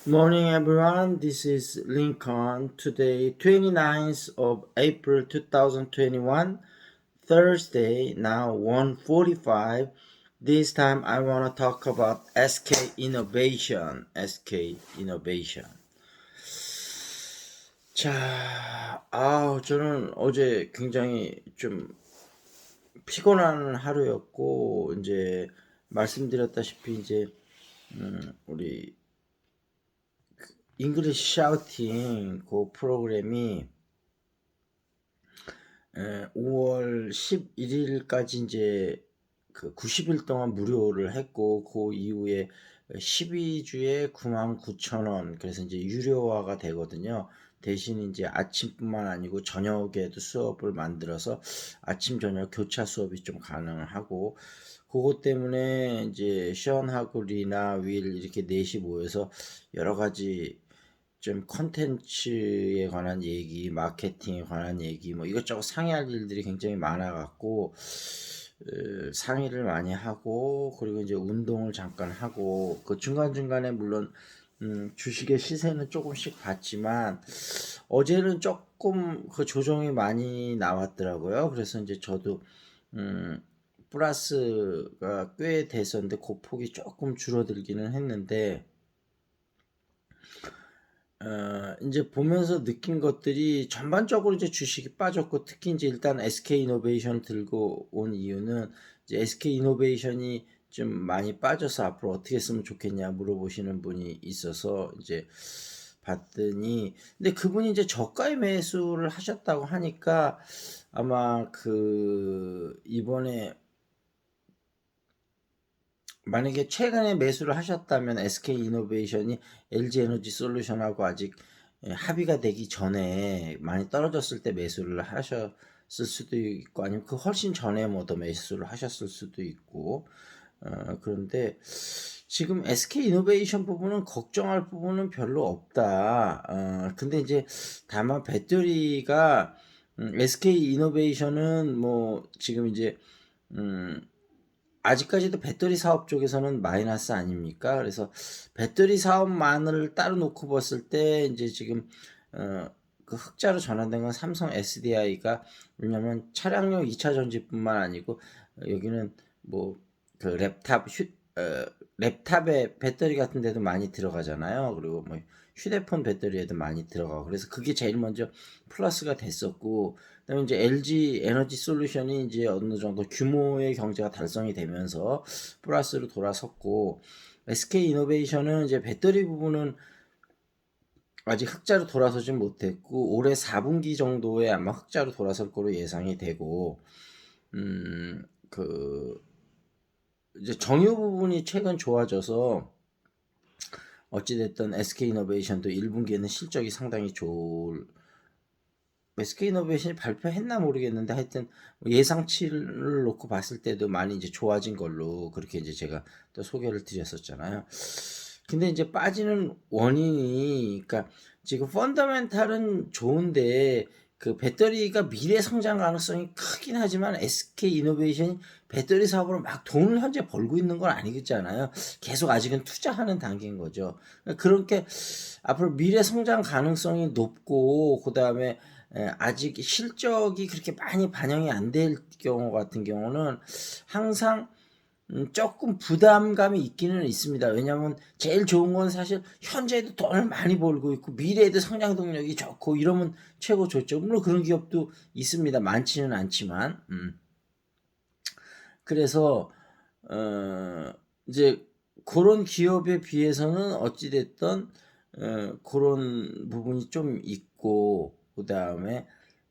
Morning everyone, this is Lincoln. Today 29th of April 2021, Thursday, now 1:45. This time I want to talk about SK Innovation. SK Innovation. 자, 저는 어제 굉장히 좀 피곤한 하루였고, 이제 말씀드렸다시피 이제 우리 잉글리시 샤우팅 그 프로그램이 5월 11일까지 이제 그 90일 동안 무료를 했고, 그 이후에 12주에 99,000원, 그래서 이제 유료화가 되거든요. 대신 이제 아침뿐만 아니고 저녁에도 수업을 만들어서 아침 저녁 교차 수업이 좀 가능하고, 그것 때문에 이제 션하고 리나 윌 이렇게 넷이 모여서 여러 가지 좀 컨텐츠에 관한 얘기, 마케팅에 관한 얘기, 뭐 이것저것 상의할 일들이 굉장히 많아갖고 상의를 많이 하고, 그리고 이제 운동을 잠깐 하고, 그 중간중간에 물론 주식의 시세는 조금씩 봤지만 어제는 조금 그 조정이 많이 나왔더라고요. 그래서 이제 저도 플러스가 꽤 됐었는데 그 폭이 조금 줄어들기는 했는데, 이제 보면서 느낀 것들이 전반적으로 이제 주식이 빠졌고, 특히 이제 일단 SK 이노베이션 들고 온 이유는 이제 SK 이노베이션이 좀 많이 빠져서 앞으로 어떻게 했으면 좋겠냐 물어보시는 분이 있어서 이제 봤더니, 근데 그분이 이제 저가의 매수를 하셨다고 하니까 아마 그 이번에 만약에 최근에 매수를 하셨다면 SK 이노베이션이 LG 에너지 솔루션하고 아직 합의가 되기 전에 많이 떨어졌을 때 매수를 하셨을 수도 있고, 아니면 그 훨씬 전에 뭐 더 매수를 하셨을 수도 있고, 그런데 지금 SK 이노베이션 부분은 걱정할 부분은 별로 없다. 근데 이제 다만 배터리가 SK 이노베이션은 뭐 지금 이제 아직까지도 배터리 사업 쪽에서는 마이너스 아닙니까? 그래서 배터리 사업만을 따로 놓고 봤을 때 이제 지금 그 흑자로 전환된 건 삼성 SDI가, 왜냐면 차량용 2차 전지뿐만 아니고 여기는 뭐 그 랩탑에 배터리 같은 데도 많이 들어가잖아요. 그리고 뭐 휴대폰 배터리에도 많이 들어가고, 그래서 그게 제일 먼저 플러스가 됐었고, 그다음에 이제 LG 에너지 솔루션이 이제 어느 정도 규모의 경제가 달성이 되면서 플러스로 돌아섰고, SK 이노베이션은 이제 배터리 부분은 아직 흑자로 돌아서진 못했고, 올해 4분기 정도에 아마 흑자로 돌아설 거로 예상이 되고, 그 이제 정유 부분이 최근 좋아져서 어찌됐든 SK이노베이션도 1분기에는 실적이 상당히 좋을, SK이노베이션이 발표했나 모르겠는데 하여튼 예상치를 놓고 봤을 때도 많이 이제 좋아진 걸로 그렇게 이제 제가 또 소개를 드렸었잖아요. 근데 이제 빠지는 원인이, 그러니까 지금 펀더멘탈은 좋은데 그 배터리가 미래 성장 가능성이 크긴 하지만 SK 이노베이션이 배터리 사업으로 막 돈을 현재 벌고 있는 건 아니겠잖아요. 계속 아직은 투자하는 단계인 거죠. 그렇게 앞으로 미래 성장 가능성이 높고, 그 다음에 아직 실적이 그렇게 많이 반영이 안 될 경우 같은 경우는 항상 조금 부담감이 있기는 있습니다. 왜냐하면 제일 좋은 건 사실 현재에도 돈을 많이 벌고 있고 미래에도 성장 동력이 좋고 이러면 최고 좋죠. 물론 그런 기업도 있습니다. 많지는 않지만. 그래서 이제 그런 기업에 비해서는 어찌됐든 그런 부분이 좀 있고, 그 다음에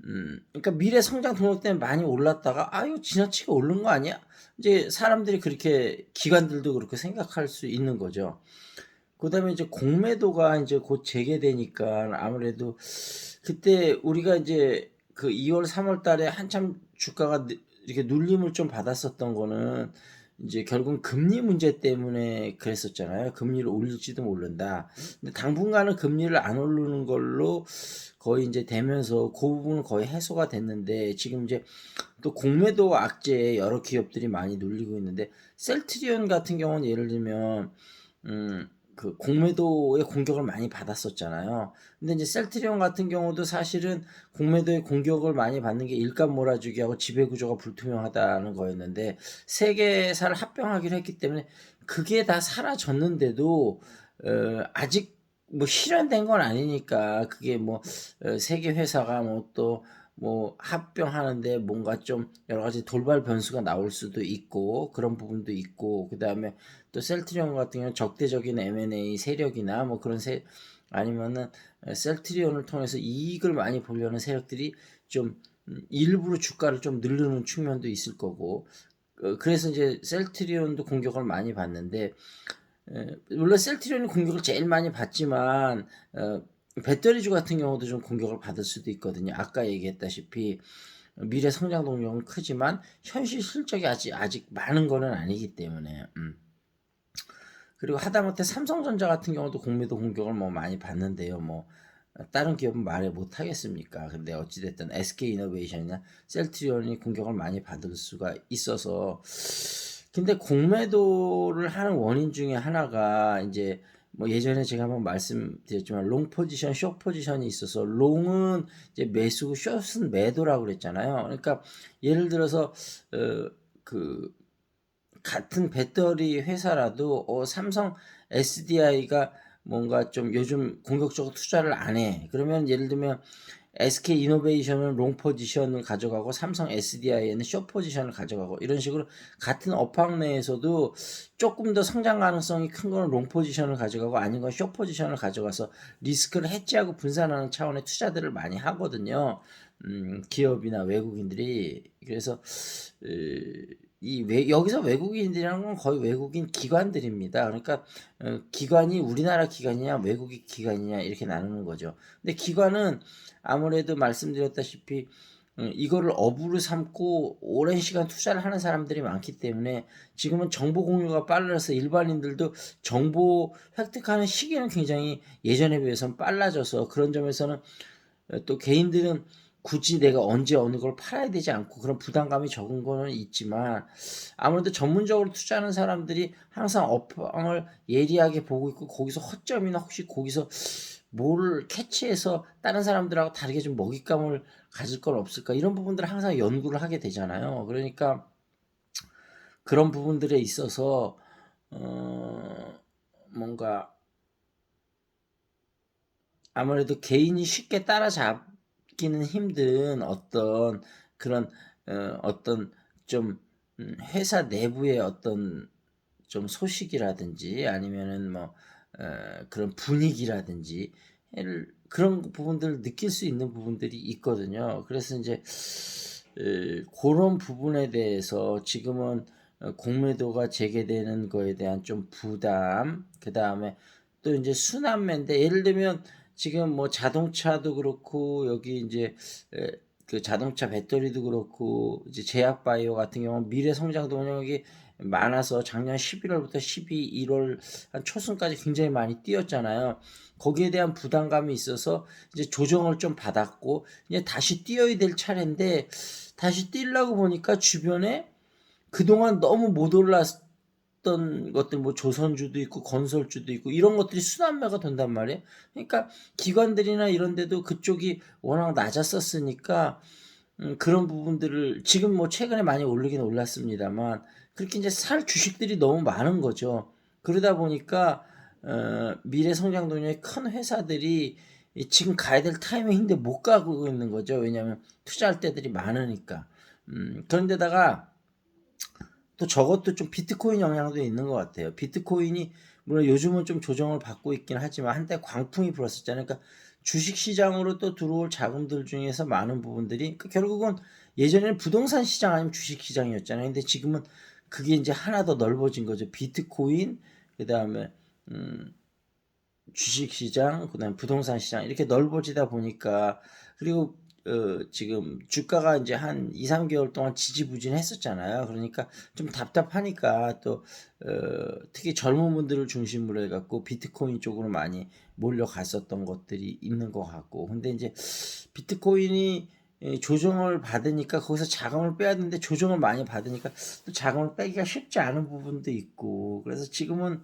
그러니까 미래 성장 동력 때문에 많이 올랐다가 이거 지나치게 오른 거 아니야? 이제 사람들이 그렇게, 기관들도 그렇게 생각할 수 있는 거죠. 그다음에 이제 공매도가 이제 곧 재개되니까 아무래도 그때 우리가 이제 그 2월 3월 달에 한참 주가가 이렇게 눌림을 좀 받았었던 거는 이제 결국 금리 문제 때문에 그랬었잖아요. 금리를 올릴지도 모른다. 근데 당분간은 금리를 안 오르는 걸로 거의 이제 되면서 그 부분은 거의 해소가 됐는데, 지금 이제 또 공매도 악재에 여러 기업들이 많이 눌리고 있는데, 셀트리온 같은 경우는 예를 들면 그 공매도의 공격을 많이 받았었잖아요. 근데 이제 셀트리온 같은 경우도 사실은 공매도의 공격을 많이 받는 게 일감 몰아주기하고 지배 구조가 불투명하다는 거였는데 세계사를 합병하기로 했기 때문에 그게 다 사라졌는데도 아직 뭐 실현된 건 아니니까 그게 뭐 세계 회사가 뭐 또 뭐 합병하는데 뭔가 좀 여러 가지 돌발 변수가 나올 수도 있고 그런 부분도 있고 그다음에 또 셀트리온 같은 경우는 적대적인 M&A 세력이나 뭐 그런 아니면은 셀트리온을 통해서 이익을 많이 보려는 세력들이 좀 일부러 주가를 좀 누르는 측면도 있을 거고 그래서 이제 셀트리온도 공격을 많이 받는데 물론 셀트리온이 공격을 제일 많이 받지만 배터리주 같은 경우도 좀 공격을 받을 수도 있거든요. 아까 얘기했다시피 미래 성장 동력은 크지만 현실 실적이 아직 많은 거는 아니기 때문에 그리고 하다못해 삼성전자 같은 경우도 공매도 공격을 뭐 많이 받는데요. 뭐 다른 기업은 말해 못 하겠습니까? 근데 어찌됐든 SK이노베이션이나 셀트리온이 공격을 많이 받을 수가 있어서 근데 공매도를 하는 원인 중에 하나가 이제 뭐 예전에 제가 한번 말씀드렸지만 롱 포지션, 숏 포지션이 있어서 롱은 이제 매수고 숏은 매도라고 그랬잖아요. 그러니까 예를 들어서 그 같은 배터리 회사라도 삼성 SDI가 뭔가 좀 요즘 공격적으로 투자를 안 해. 그러면 예를 들면 SK 이노베이션은 롱 포지션을 가져가고 삼성 SDI에는 숏 포지션을 가져가고 이런 식으로 같은 업황 내에서도 조금 더 성장 가능성이 큰 거는 롱 포지션을 가져가고 아닌 건 숏 포지션을 가져가서 리스크를 해지하고 분산하는 차원의 투자들을 많이 하거든요. 기업이나 외국인들이 그래서 여기서 외국인들이라는 건 거의 외국인 기관들입니다. 그러니까 기관이 우리나라 기관이냐 외국인 기관이냐 이렇게 나누는 거죠. 근데 기관은 아무래도 말씀드렸다시피 이거를 업으로 삼고 오랜 시간 투자를 하는 사람들이 많기 때문에 지금은 정보 공유가 빨라서 일반인들도 정보 획득하는 시기는 굉장히 예전에 비해서는 빨라져서 그런 점에서는 또 개인들은 굳이 내가 언제 어느 걸 팔아야 되지 않고 그런 부담감이 적은 거는 있지만 아무래도 전문적으로 투자하는 사람들이 항상 업황을 예리하게 보고 있고 거기서 허점이나 혹시 거기서 뭘 캐치해서 다른 사람들하고 다르게 좀 먹잇감을 가질 건 없을까 이런 부분들을 항상 연구를 하게 되잖아요. 그러니까 그런 부분들에 있어서 뭔가 아무래도 개인이 쉽게 따라잡기는 힘든 어떤 그런 어떤 좀 회사 내부의 어떤 좀 소식이라든지 아니면은 뭐 그런 분위기라든지 그런 부분들을 느낄 수 있는 부분들이 있거든요. 그래서 이제 그런 부분에 대해서 지금은 공매도가 재개되는 거에 대한 좀 부담, 그 다음에 또 이제 순환매인데 예를 들면 지금 뭐 자동차도 그렇고 여기 이제 그 자동차 배터리도 그렇고 이제 제약바이오 같은 경우는 미래 성장 동력이 많아서 작년 11월부터 1월 한 초순까지 굉장히 많이 뛰었잖아요. 거기에 대한 부담감이 있어서 이제 조정을 좀 받았고 이제 다시 뛰어야 될 차례인데 다시 뛰려고 보니까 주변에 그동안 너무 못 올랐던 것들 뭐 조선주도 있고 건설주도 있고 이런 것들이 순환매가 된단 말이에요. 그러니까 기관들이나 이런 데도 그쪽이 워낙 낮았었으니까 그런 부분들을 지금 뭐 최근에 많이 오르긴 올랐습니다만 그렇게 이제 살 주식들이 너무 많은 거죠. 그러다 보니까 미래 성장 동력의 큰 회사들이 지금 가야 될 타이밍인데 못 가고 있는 거죠. 왜냐하면 투자할 때들이 많으니까. 그런데다가 또 저것도 좀 비트코인 영향도 있는 것 같아요. 비트코인이 물론 요즘은 좀 조정을 받고 있긴 하지만 한때 광풍이 불었었잖아요. 그러니까 주식시장으로 또 들어올 자금들 중에서 많은 부분들이 그러니까 결국은 예전에는 부동산 시장 아니면 주식시장이었잖아요. 근데 지금은 그게 이제 하나 더 넓어진 거죠. 비트코인, 그 다음에 주식시장, 그다음 부동산 시장 이렇게 넓어지다 보니까 그리고 지금 주가가 이제 한 2, 3개월 동안 지지부진했었잖아요. 그러니까 좀 답답하니까 또 특히 젊은 분들을 중심으로 해갖고 비트코인 쪽으로 많이 몰려갔었던 것들이 있는 것 같고, 근데 이제 비트코인이 조정을 받으니까 거기서 자금을 빼야 되는데 조정을 많이 받으니까 또 자금을 빼기가 쉽지 않은 부분도 있고, 그래서 지금은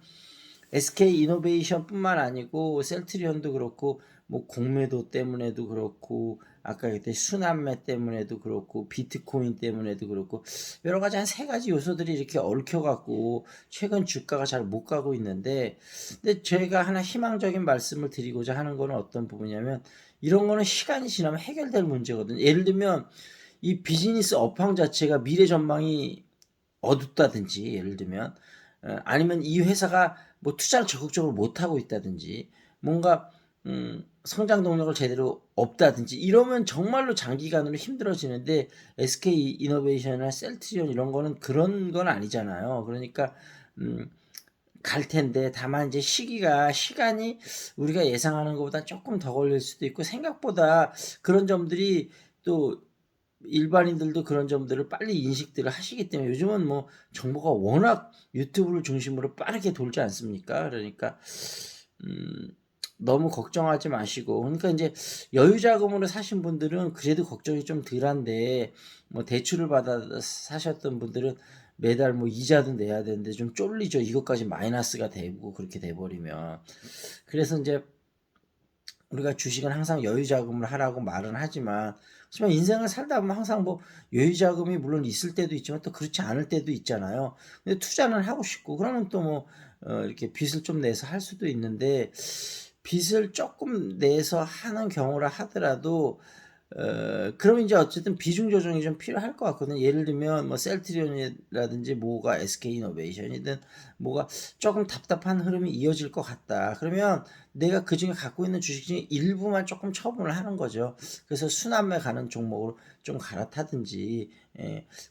SK 이노베이션뿐만 아니고 셀트리온도 그렇고 뭐 공매도 때문에도 그렇고 아까 그때 순환매 때문에도 그렇고 비트코인 때문에도 그렇고 여러 가지 한 세 가지 요소들이 이렇게 얽혀갖고 최근 주가가 잘 못 가고 있는데, 근데 제가 하나 희망적인 말씀을 드리고자 하는 거는 어떤 부분이냐면 이런 거는 시간이 지나면 해결될 문제거든요. 예를 들면 이 비즈니스 업황 자체가 미래 전망이 어둡다든지, 예를 들면 아니면 이 회사가 뭐 투자를 적극적으로 못 하고 있다든지, 뭔가 성장 동력을 제대로 없다든지 이러면 정말로 장기간으로 힘들어지는데, SK 이노베이션이나 셀트리온 이런 거는 그런 건 아니잖아요. 그러니까 갈 텐데, 다만 이제 시간이 우리가 예상하는 것보다 조금 더 걸릴 수도 있고, 생각보다 그런 점들이 또 일반인들도 그런 점들을 빨리 인식들을 하시기 때문에 요즘은 뭐 정보가 워낙 유튜브를 중심으로 빠르게 돌지 않습니까? 그러니까 너무 걱정하지 마시고, 그러니까 이제 여유 자금으로 사신 분들은 그래도 걱정이 좀 덜한데, 뭐 대출을 받아 사셨던 분들은 매달 뭐 이자도 내야 되는데 좀 쫄리죠. 이것까지 마이너스가 되고 그렇게 돼 버리면. 그래서 이제 우리가 주식은 항상 여유 자금을 하라고 말은 하지만 인생을 살다 보면 항상 뭐 여유 자금이 물론 있을 때도 있지만 또 그렇지 않을 때도 있잖아요. 근데 투자는 하고 싶고 그러면 또 뭐 이렇게 빚을 좀 내서 할 수도 있는데, 빚을 조금 내서 하는 경우라 하더라도 그러면 이제 어쨌든 비중 조정이 좀 필요할 것 같거든요. 예를 들면 뭐 셀트리온이라든지 뭐가 SK 이노베이션이든 뭐가 조금 답답한 흐름이 이어질 것 같다. 그러면 내가 그중에 갖고 있는 주식 중에 일부만 조금 처분을 하는 거죠. 그래서 순환매 가는 종목으로 좀 갈아타든지,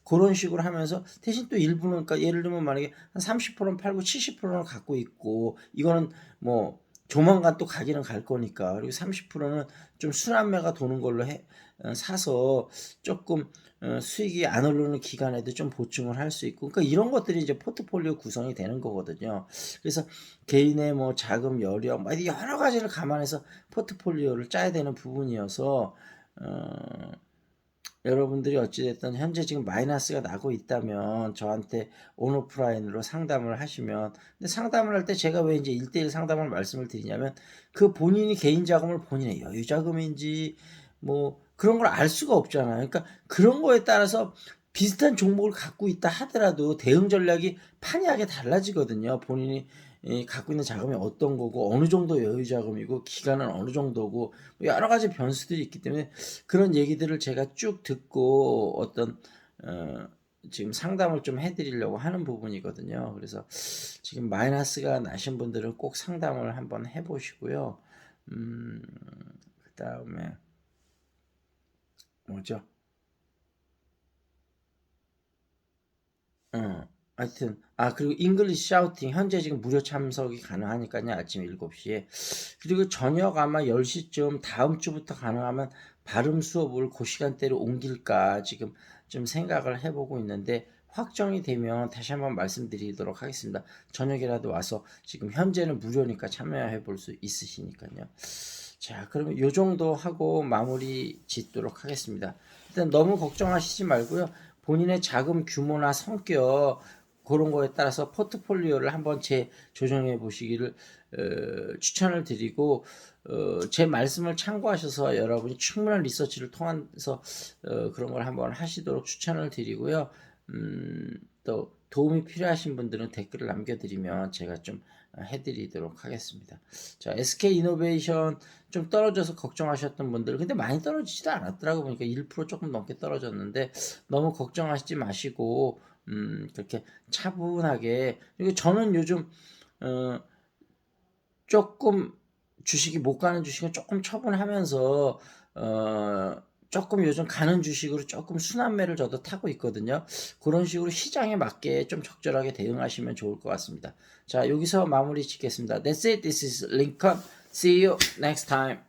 그런 식으로 하면서 대신 또 일부는, 그러니까 예를 들면 만약에 한 30%는 팔고 70%는 갖고 있고, 이거는 뭐 조만간 또 가기는 갈 거니까, 그리고 30%는 좀 순환매가 도는 걸로 사서 조금 수익이 안 오르는 기간에도 좀 보충을 할 수 있고, 그러니까 이런 것들이 이제 포트폴리오 구성이 되는 거거든요. 그래서 개인의 뭐 자금 여력 여러 가지를 감안해서 포트폴리오를 짜야 되는 부분이어서 여러분들이 어찌됐든 현재 지금 마이너스가 나고 있다면 저한테 온오프라인으로 상담을 하시면, 근데 상담을 할 때 제가 왜 이제 1대1 상담을 말씀을 드리냐면, 그 본인이 개인 자금을 본인의 여유 자금인지 뭐 그런 걸 알 수가 없잖아요. 그러니까 그런 거에 따라서 비슷한 종목을 갖고 있다 하더라도 대응 전략이 판이하게 달라지거든요. 본인이 갖고 있는 자금이 어떤 거고 어느 정도 여유 자금이고 기간은 어느 정도고 뭐 여러 가지 변수들이 있기 때문에 그런 얘기들을 제가 쭉 듣고 어떤 지금 상담을 좀 해드리려고 하는 부분이거든요. 그래서 지금 마이너스가 나신 분들은 꼭 상담을 한번 해보시고요. 그 다음에 뭐죠? 하여튼 그리고 잉글리시 샤우팅 현재 지금 무료 참석이 가능하니까요. 아침 7시에. 그리고 저녁 아마 10시쯤 다음 주부터 가능하면 발음 수업을 그 시간대로 옮길까 지금 좀 생각을 해보고 있는데, 확정이 되면 다시 한번 말씀드리도록 하겠습니다. 저녁이라도 와서, 지금 현재는 무료니까 참여해 볼 수 있으시니까요. 자, 그러면 요 정도 하고 마무리 짓도록 하겠습니다. 일단 너무 걱정하시지 말고요. 본인의 자금 규모나 성격 그런 거에 따라서 포트폴리오를 한번 재조정해 보시기를 추천을 드리고, 제 말씀을 참고하셔서 여러분이 충분한 리서치를 통해서 그런 걸 한번 하시도록 추천을 드리고요. 또 도움이 필요하신 분들은 댓글을 남겨드리면 제가 좀 해드리도록 하겠습니다. 자, SK 이노베이션 좀 떨어져서 걱정하셨던 분들, 근데 많이 떨어지지도 않았더라고 보니까 1% 조금 넘게 떨어졌는데, 너무 걱정하시지 마시고 그렇게 차분하게. 그리고 저는 요즘 조금 주식이 못 가는 주식은 조금 처분하면서 조금 요즘 가는 주식으로 조금 순환매를 저도 타고 있거든요. 그런 식으로 시장에 맞게 좀 적절하게 대응하시면 좋을 것 같습니다. 자, 여기서 마무리 짓겠습니다. That's it. This is Lincoln. See you next time.